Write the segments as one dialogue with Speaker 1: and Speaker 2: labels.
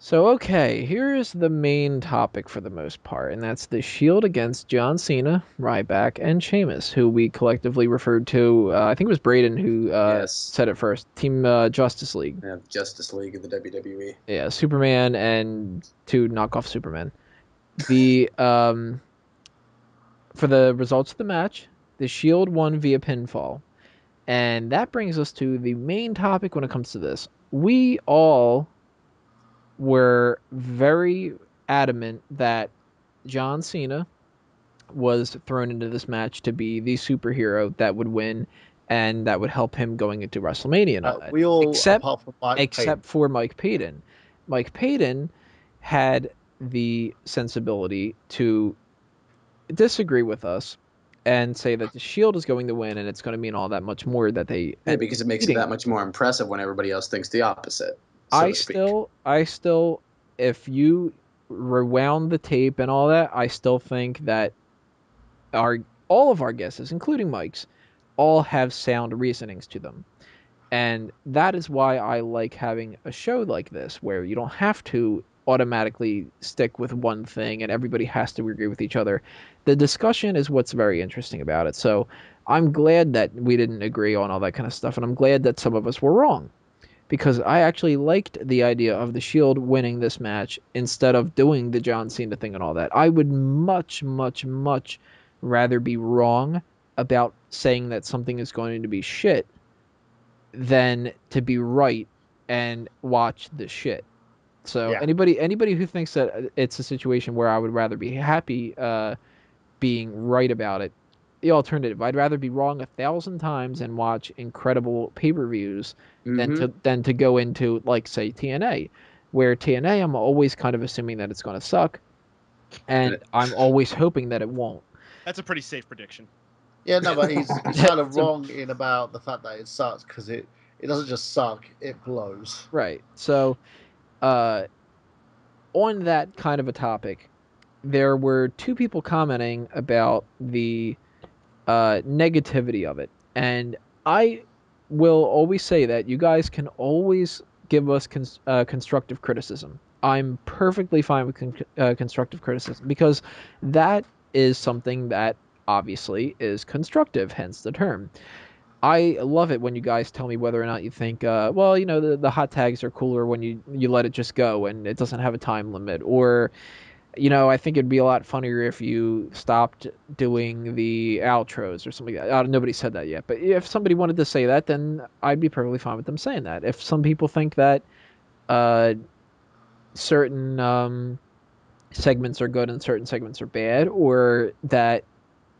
Speaker 1: So, okay, here's the main topic for the most part, and that's the Shield against John Cena, Ryback, and Sheamus, who we collectively referred to. I think it was Braden who
Speaker 2: Yes,
Speaker 1: said it first. Team Justice League.
Speaker 2: Justice League of the WWE.
Speaker 1: Yeah, Superman and two knockoff Superman. The For the results of the match, the Shield won via pinfall, and that brings us to the main topic when it comes to this. We all were very adamant that John Cena was thrown into this match to be the superhero that would win and that would help him going into WrestleMania and all that.
Speaker 3: We all,
Speaker 1: Except
Speaker 3: apart from Mike Payne.
Speaker 1: except for Mike Payton. Mike Payton had the sensibility to disagree with us and say that the Shield is going to win and it's going to mean all that much more that they
Speaker 2: Yeah, because it makes it that much more impressive when everybody else thinks the opposite, so to speak.
Speaker 1: I still, if you rewound the tape and all that, I still think that our all of our guesses, including Mike's, all have sound reasonings to them. And that is why I like having a show like this, where you don't have to automatically stick with one thing and everybody has to agree with each other. The discussion is what's very interesting about it. So I'm glad that we didn't agree on all that kind of stuff, and I'm glad that some of us were wrong because I actually liked the idea of the Shield winning this match instead of doing the John Cena thing and all that. I would much, much, much rather be wrong about saying that something is going to be shit than to be right and watch the shit. So
Speaker 3: Yeah.
Speaker 1: anybody who thinks that it's a situation where I would rather be happy being right about it, the alternative, I'd rather be wrong 1,000 times and watch incredible pay-per-views than to go into, like, say, TNA, where TNA I'm always kind of assuming that it's going to suck, and I'm always hoping that it won't.
Speaker 4: That's a pretty safe prediction.
Speaker 3: Yeah, no, but he's kind of wrong in about the fact that it sucks because it doesn't just suck, it blows.
Speaker 1: Right. So, uh, on that kind of a topic, there were two people commenting about the negativity of it. And I will always say that you guys can always give us constructive criticism. I'm perfectly fine with constructive criticism because that is something that obviously is constructive, hence the term. I love it when you guys tell me whether or not you think, well, the hot tags are cooler when you let it just go and it doesn't have a time limit, or I think it'd be a lot funnier if you stopped doing the outros or something like that. Nobody said that yet, but if somebody wanted to say that, then I'd be perfectly fine with them saying that. If some people think that uh, certain segments are good and certain segments are bad, or that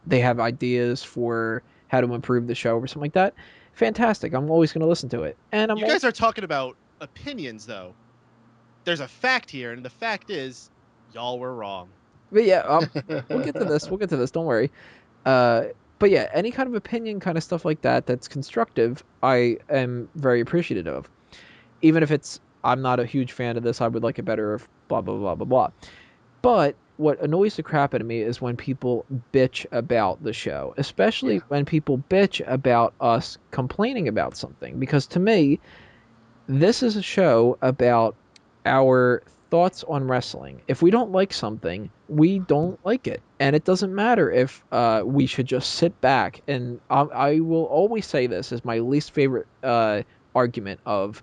Speaker 1: they have ideas for how to improve the show or something like that, fantastic. I'm always going to listen to it. And
Speaker 4: You guys are talking about opinions, though. There's a fact here, and the fact is, y'all were wrong.
Speaker 1: But yeah, we'll get to this. We'll get to this. Don't worry. But yeah, any kind of opinion, kind of stuff like that, that's constructive, I am very appreciative of. Even if I'm not a huge fan of this, I would like it better if blah, blah, blah, blah, blah. But what annoys the crap out of me is when people bitch about the show, especially when people bitch about us complaining about something. Because to me, this is a show about our thoughts on wrestling. If we don't like something, we don't like it. And it doesn't matter if we should just sit back. And I will always say this as my least favorite argument of,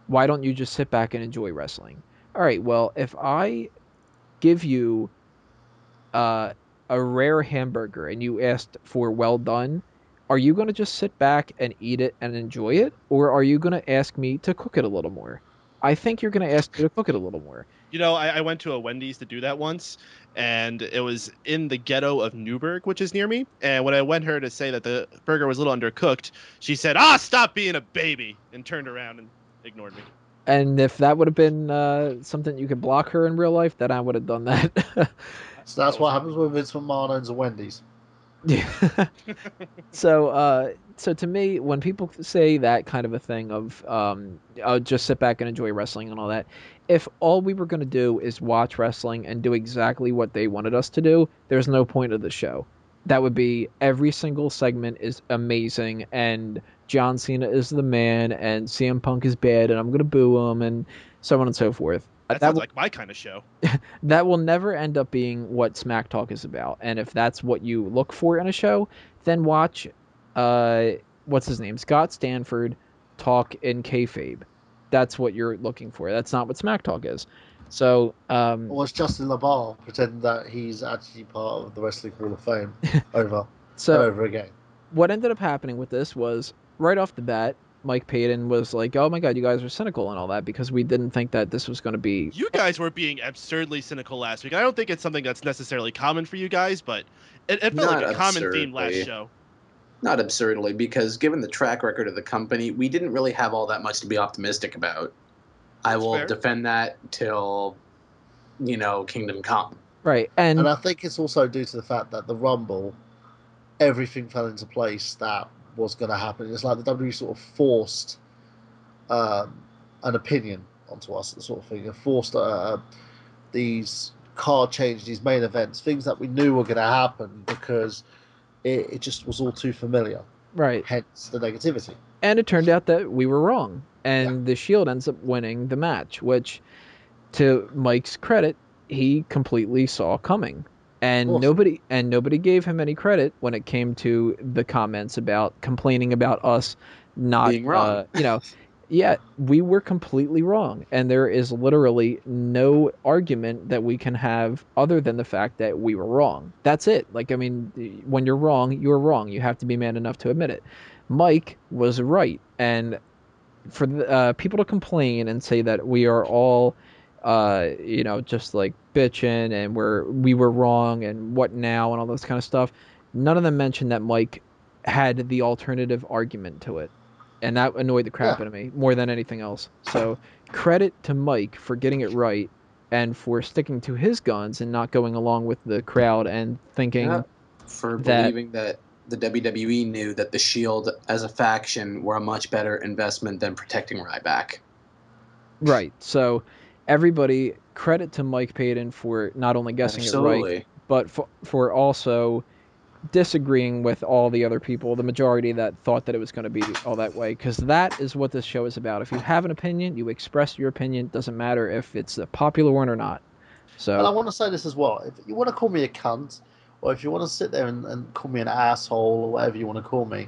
Speaker 1: why don't you just sit back and enjoy wrestling? All right, well, if I give you a rare hamburger and you asked for well done, are you going to just sit back and eat it and enjoy it? Or are you going to ask me to cook it a little more? I think you're going to ask me to cook it a little more.
Speaker 4: I went to a Wendy's to do that once, and it was in the ghetto of Newburgh, which is near me. And when I went her to say that the burger was a little undercooked, she said, stop being a baby, and turned around and ignored me.
Speaker 1: And if that would have been something you could block her in real life, then I would have done that.
Speaker 3: So that's what happens with Vince McMahon owns a Wendy's.
Speaker 1: Yeah. So to me, when people say that kind of a thing of just sit back and enjoy wrestling and all that, if all we were going to do is watch wrestling and do exactly what they wanted us to do, there's no point of the show. That would be every single segment is amazing, and John Cena is the man, and CM Punk is bad, and I'm going to boo him, and so on and so forth.
Speaker 4: That sounds like my kind of show.
Speaker 1: That will never end up being what Smack Talk is about. And if that's what you look for in a show, then watch, what's his name? Scott Stanford talk in kayfabe. That's what you're looking for. That's not what Smack Talk is. So,
Speaker 3: or it's Justin LaBar pretending that he's actually part of the Wrestling Hall of Fame over and over again.
Speaker 1: What ended up happening with this was, right off the bat, Mike Payton was like, oh my god, you guys are cynical and all that, because we didn't think that this was going to be...
Speaker 4: You guys were being absurdly cynical last week. I don't think it's something that's necessarily common for you guys, but it felt like a common theme last show.
Speaker 2: Not absurdly, because given the track record of the company, we didn't really have all that much to be optimistic about. I will defend that till, Kingdom Come.
Speaker 1: Right,
Speaker 3: and I think it's also due to the fact that the Rumble, everything fell into place that was going to happen. It's like the WWE sort of forced an opinion onto us, the sort of thing. It forced these card changes, these main events, things that we knew were going to happen because it just was all too familiar.
Speaker 1: Right.
Speaker 3: Hence the negativity.
Speaker 1: And it turned out that we were wrong. And the Shield ends up winning the match, which, to Mike's credit, he completely saw coming. And nobody gave him any credit when it came to the comments about complaining about us not
Speaker 2: being wrong.
Speaker 1: Yeah, we were completely wrong. And there is literally no argument that we can have other than the fact that we were wrong. That's it. When you're wrong, you're wrong. You have to be man enough to admit it. Mike was right. And for people to complain and say that we are all just like bitching and we were wrong and what now and all this kind of stuff, none of them mentioned that Mike had the alternative argument to it, and that annoyed the crap out of me more than anything else. So credit to Mike for getting it right and for sticking to his guns and not going along with the crowd and thinking
Speaker 2: believing that the WWE knew that the Shield as a faction were a much better investment than protecting Ryback.
Speaker 1: Right. So everybody, credit to Mike Payton for not only guessing it right, but for also disagreeing with all the other people, the majority that thought that it was going to be all that way, because that is what this show is about. If you have an opinion, you express your opinion. It doesn't matter if it's a popular one or not. So,
Speaker 3: and I want to say this as well. If you want to call me a cunt, or if you want to sit there and call me an asshole or whatever you want to call me,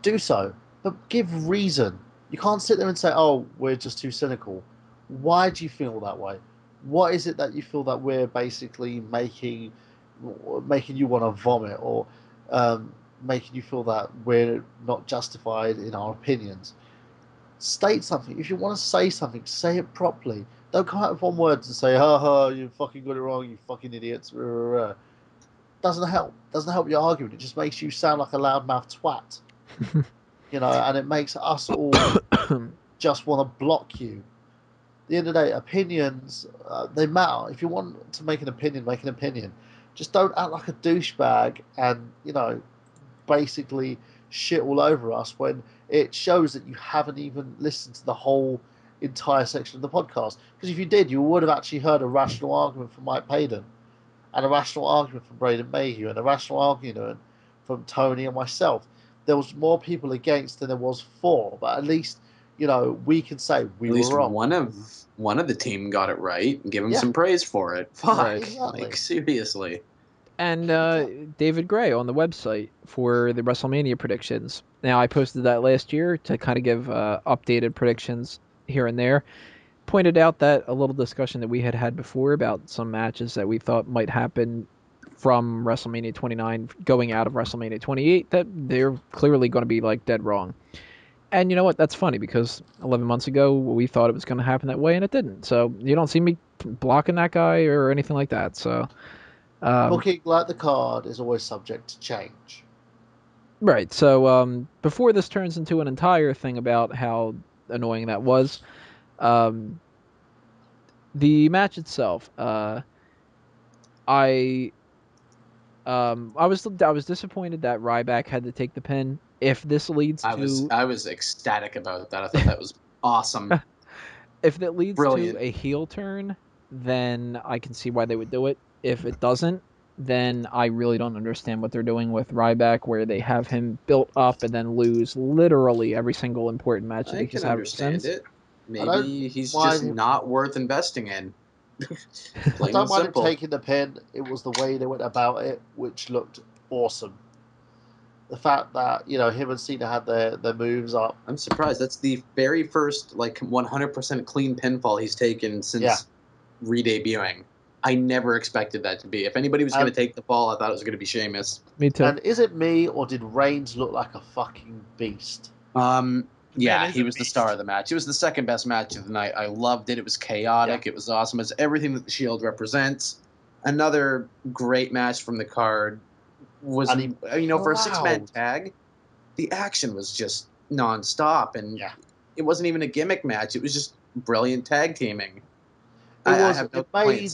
Speaker 3: do so. But give reason. You can't sit there and say, oh, we're just too cynical. Why do you feel that way? What is it that you feel that we're basically making you want to vomit, or making you feel that we're not justified in our opinions? State something. If you want to say something, say it properly. Don't come out with one word and say, ha ha, you fucking got it wrong, you fucking idiots. Doesn't help. Doesn't help your argument. It just makes you sound like a loudmouth twat. And it makes us all just want to block you. At the end of the day, opinions, they matter. If you want to make an opinion, make an opinion. Just don't act like a douchebag and, basically shit all over us when it shows that you haven't even listened to the whole entire section of the podcast. Because if you did, you would have actually heard a rational argument from Mike Payton, and a rational argument from Braden Mayhew, and a rational argument from Tony and myself. There was more people against than there was for, but at least, we can say we were wrong.
Speaker 2: One of the team got it right. Give him some praise for it. Fuck.
Speaker 1: Right.
Speaker 3: Exactly.
Speaker 2: Seriously.
Speaker 1: And David Gray on the website for the WrestleMania predictions. Now, I posted that last year to kind of give updated predictions here and there. Pointed out that a little discussion that we had before about some matches that we thought might happen from WrestleMania 29 going out of WrestleMania 28, that they're clearly going to be dead wrong. And you know what? That's funny, because 11 months ago we thought it was going to happen that way and it didn't. So you don't see me blocking that guy or anything like that. So
Speaker 3: booking like the card is always subject to change.
Speaker 1: Right. So before this turns into an entire thing about how annoying that was, the match itself, I was disappointed that Ryback had to take the pin. If this leads to...
Speaker 2: I was ecstatic about that. I thought that was awesome.
Speaker 1: If that leads to a heel turn, then I can see why they would do it. If it doesn't, then I really don't understand what they're doing with Ryback, where they have him built up and then lose literally every single important match that he's had since.
Speaker 2: Maybe he's
Speaker 3: mind
Speaker 2: just
Speaker 3: him-
Speaker 2: not worth investing in.
Speaker 3: I
Speaker 2: Plain
Speaker 3: don't
Speaker 2: and
Speaker 3: mind him
Speaker 2: simple.
Speaker 3: taking the pin. It was the way they went about it, which looked awesome. The fact that him and Cena had their moves up.
Speaker 2: I'm surprised. That's the very first 100% clean pinfall he's taken since re-debuting. I never expected that to be. If anybody was going to take the fall, I thought it was going to be Sheamus.
Speaker 1: Me too.
Speaker 3: And is it me, or did Reigns look like a fucking beast?
Speaker 2: Yeah, he was the star of the match. It was the second best match of the night. I loved it. It was chaotic. It was awesome. It's everything that the Shield represents. Another great match from the card was, for a 6-man tag, the action was just nonstop, and it wasn't even a gimmick match. It was just brilliant tag teaming.
Speaker 3: It made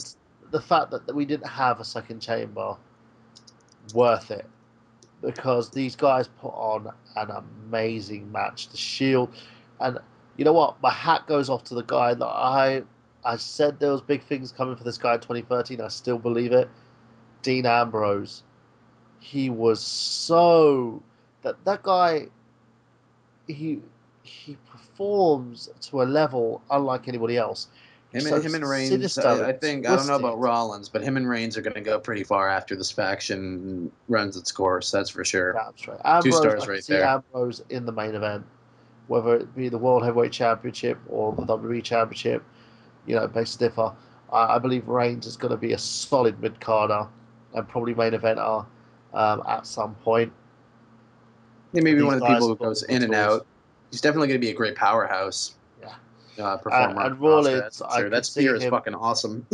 Speaker 3: the fact that we didn't have a second chamber worth it, because these guys put on an amazing match. The Shield, and you know what? My hat goes off to the guy that I said there was big things coming for this guy in 2013. I still believe it. Dean Ambrose. He was so that guy. He performs to a level unlike anybody else.
Speaker 2: Him and Reigns, I think, I don't know about Rollins, but him and Reigns are going to go pretty far after this faction runs its course, that's for sure.
Speaker 3: That's right. Ambrose,
Speaker 2: 2 stars right there.
Speaker 3: Ambrose in the main event, whether it be the World Heavyweight Championship or the WWE Championship, base stiffer. I believe Reigns is going to be a solid mid-carder and probably main eventer at some point.
Speaker 2: He may be one of the people who goes in and out. He's definitely going to be a great powerhouse. Performer.
Speaker 3: And Rollins,
Speaker 2: that spear is fucking awesome.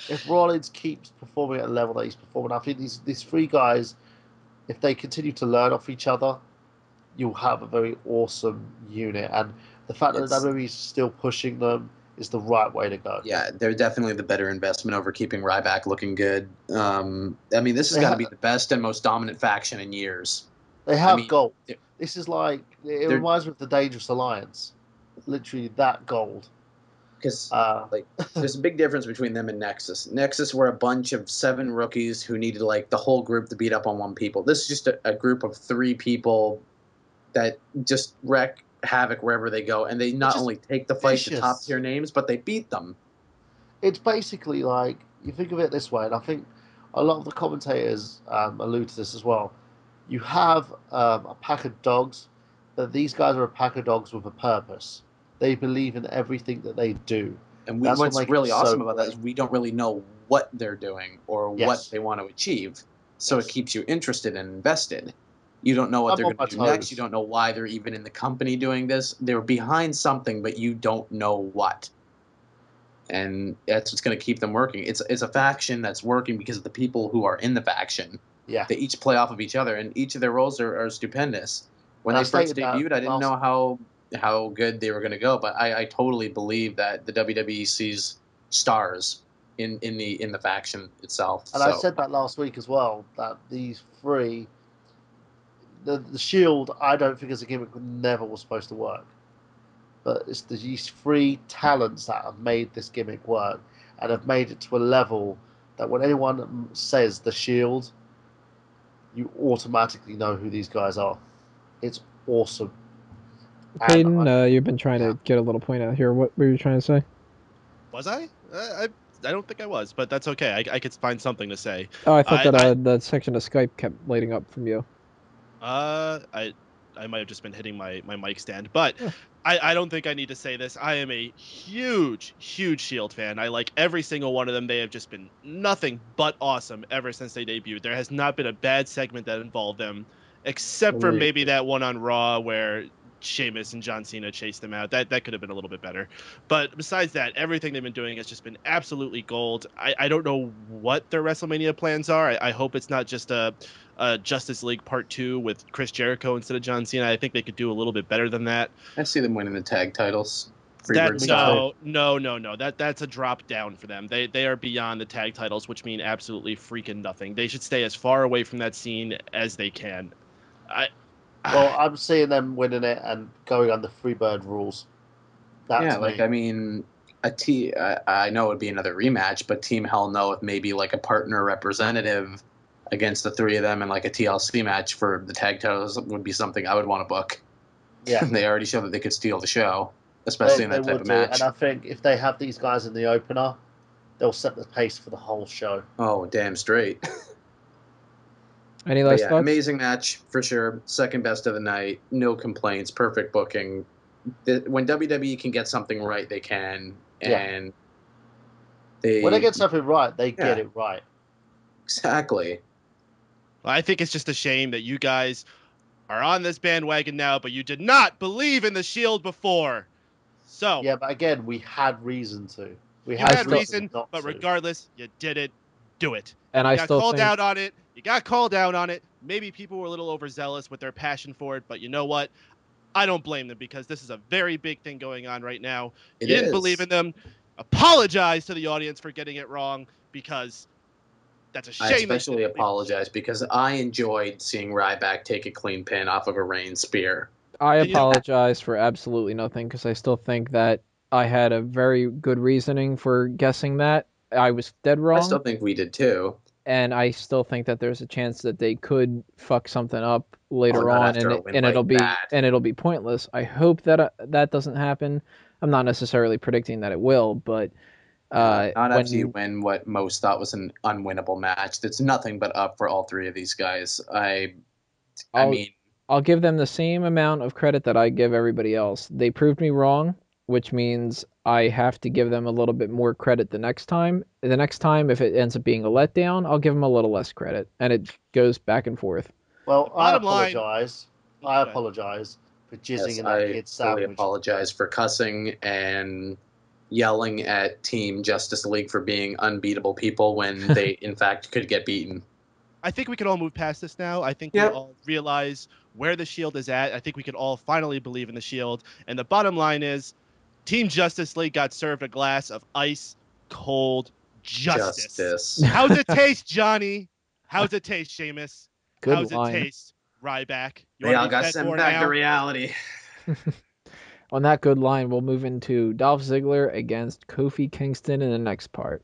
Speaker 3: If Rollins keeps performing at the level that he's performing, I think these 3 guys, if they continue to learn off each other, you'll have a very awesome unit. And the fact that WWE is still pushing them is the right way to go.
Speaker 2: Yeah, they're definitely the better investment over keeping Ryback looking good. This is going to be the best and most dominant faction in years.
Speaker 3: They have gold. This is it reminds me of the Dangerous Alliance. Literally that gold.
Speaker 2: Because there's a big difference between them and Nexus. Nexus were a bunch of 7 rookies who needed the whole group to beat up on one people. This is just a group of 3 people that just wreak havoc wherever they go, and they not only take the fight to top tier names, but they beat them.
Speaker 3: It's basically you think of it this way, and I think a lot of the commentators allude to this as well. You have a pack of dogs, but these guys are a pack of dogs with a purpose. They believe in everything that they do.
Speaker 2: And what's really awesome about that is we don't really know what they're doing or what they want to achieve. So it keeps you interested and invested. You don't know what they're going to do next. You don't know why they're even in the company doing this. They're behind something, but you don't know what. And that's what's going to keep them working. It's a faction that's working because of the people who are in the faction.
Speaker 3: Yeah.
Speaker 2: They each play off of each other, and each of their roles are stupendous. When they first debuted, I didn't know how good they were going to go, but I totally believe that the WWE sees stars in the faction itself.
Speaker 3: And I said that last week as well, that these 3, the Shield, I don't think as a gimmick never was supposed to work. But it's these 3 talents that have made this gimmick work and have made it to a level that when anyone says the Shield, you automatically know who these guys are. It's awesome.
Speaker 1: Peyton, you've been trying to get a little point out here. What were you trying to say?
Speaker 4: Was I? I don't think I was, but that's okay. I could find something to say.
Speaker 1: Oh, I thought that the section of Skype kept lighting up from you.
Speaker 4: I might have just been hitting my mic stand, but I don't think I need to say this. I am a huge Shield fan. I like every single one of them. They have just been nothing but awesome ever since they debuted. There has not been a bad segment that involved them, except for maybe that one on Raw where Sheamus and John Cena chased them out. That could have been a little bit better. But besides that, everything they've been doing has just been absolutely gold. I don't know what their WrestleMania plans are. I hope it's not just a Justice League Part 2 with Chris Jericho instead of John Cena. I think they could do a little bit better than that.
Speaker 2: I see them winning the tag titles.
Speaker 4: No. That's a drop down for them. They are beyond the tag titles, which mean absolutely freaking nothing. They should stay as far away from that scene as they can.
Speaker 3: Well, I'm seeing them winning it and going under Freebird rules. That's me.
Speaker 2: I know it would be another rematch, but Team Hell No with maybe a partner representative against the 3 of them and a TLC match for the tag titles would be something I would want to book.
Speaker 3: Yeah.
Speaker 2: They already showed that they could steal the show. especially in that type of match.
Speaker 3: And I think if they have these guys in the opener, they'll set the pace for the whole show.
Speaker 2: Oh, damn straight.
Speaker 1: Any last thoughts?
Speaker 2: Amazing match for sure. Second best of the night. No complaints. Perfect booking. When WWE can get something right, they can. And
Speaker 3: when they get something right, they get it right.
Speaker 2: Exactly.
Speaker 4: I think it's just a shame that you guys are on this bandwagon now, but you did not believe in the Shield before. So
Speaker 3: yeah, but again, we had reason to.
Speaker 4: You had reason, but regardless, you didn't do it.
Speaker 1: And
Speaker 4: you got called out on it. You got called out on it. Maybe people were a little overzealous with their passion for it, but you know what? I don't blame them because this is a very big thing going on right now. You didn't believe in them. Apologize to the audience for getting it wrong because that's a shame.
Speaker 2: I especially apologize because I enjoyed seeing Ryback take a clean pin off of a Reigns spear.
Speaker 1: I apologize for absolutely nothing because I still think that I had a very good reasoning for guessing that. I was dead wrong.
Speaker 2: I still think we did too.
Speaker 1: And I still think that there's a chance that they could fuck something up later on, and it'll be pointless. I hope that that doesn't happen. I'm not necessarily predicting that it will, but
Speaker 2: not after you win what most thought was an unwinnable match. That's nothing but up for all three of these guys. I mean,
Speaker 1: I'll give them the same amount of credit that I give everybody else. They proved me wrong, which means I have to give them a little bit more credit the next time. The next time, if it ends up being a letdown, I'll give them a little less credit, and it goes back and forth.
Speaker 3: Well, I apologize. I apologize for jizzing in that kid's sandwich.
Speaker 2: I apologize for cussing and yelling at Team Justice League for being unbeatable people when they, in fact, could get beaten.
Speaker 4: I think we can all move past this now. I think we all realize where the Shield is at. I think we can all finally believe in the Shield. And the bottom line is, Team Justice League got served a glass of ice cold justice. How's it taste, Johnny? How's it taste, Sheamus? How's it taste, Ryback?
Speaker 2: They all got sent back to reality.
Speaker 1: On that good line, we'll move into Dolph Ziggler against Kofi Kingston in the next part.